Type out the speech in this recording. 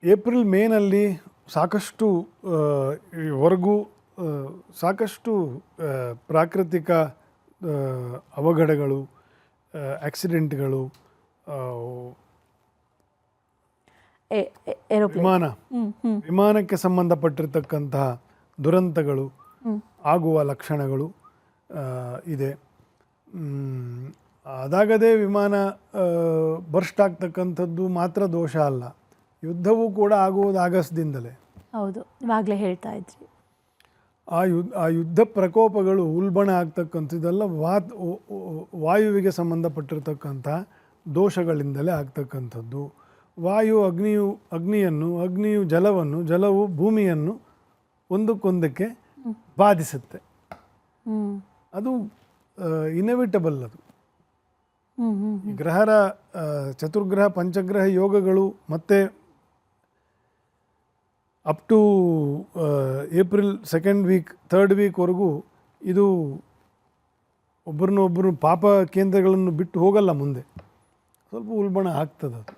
April ಮೇನಲ್ಲಿ ಸಾಕಷ್ಟು ವರೆಗೂ ಸಾಕಷ್ಟು ಪ್ರಾಕೃತಿಕ ಅವಘಡಗಳು, ಆಕ್ಸಿಡೆಂಟ್ಗಳು, ವಿಮಾನಕ್ಕೆ ಸಂಬಂಧಪಟ್ಟಿರ್ತಕ್ಕಂತಹ ದುರಂತಗಳು ಆಗುವ ಲಕ್ಷಣಗಳು ಇದೆ. ಅದಾಗದೇ ವಿಮಾನ ಬರ್ಸ್ಟ್ ಆಗ್ತಕ್ಕಂಥದ್ದು ಮಾತ್ರ ದೋಷ ಅಲ್ಲ, ಯುದ್ಧವೂ ಕೂಡ ಆಗುವುದು ಆಗಸದಿಂದಲೇ. ಹೌದು, ಇವಾಗಲೇ ಹೇಳ್ತಾ ಇದ್ರಿ. ಆ ಯುದ್ಧ ಪ್ರಕೋಪಗಳು ಉಲ್ಬಣ ಆಗ್ತಕ್ಕಂಥದ್ದೆಲ್ಲ ವಾಯುವಿಗೆ ಸಂಬಂಧಪಟ್ಟಿರ್ತಕ್ಕಂಥ ದೋಷಗಳಿಂದಲೇ ಆಗ್ತಕ್ಕಂಥದ್ದು. ವಾಯು ಅಗ್ನಿಯು ಜಲವನ್ನು, ಜಲವು ಭೂಮಿಯನ್ನು ಒಂದಕ್ಕೊಂದಕ್ಕೆ ಬಾಧಿಸುತ್ತೆ. ಅದು ಇನೆವಿಟಬಲ್. ಅದು ಗ್ರಹರ ಚತುರ್ಗ್ರಹ ಪಂಚಗ್ರಹ ಯೋಗಗಳು ಮತ್ತು up to April 2nd week 3rd ವೀಕ್ವರೆಗೂ ಇದು ಒಬ್ಬರನ್ನೊಬ್ಬರು ಪಾಪ ಕೇಂದ್ರಗಳನ್ನು ಬಿಟ್ಟು ಹೋಗಲ್ಲ, ಮುಂದೆ ಸ್ವಲ್ಪ ಉಲ್ಬಣ ಆಗ್ತದೆ ಅದು.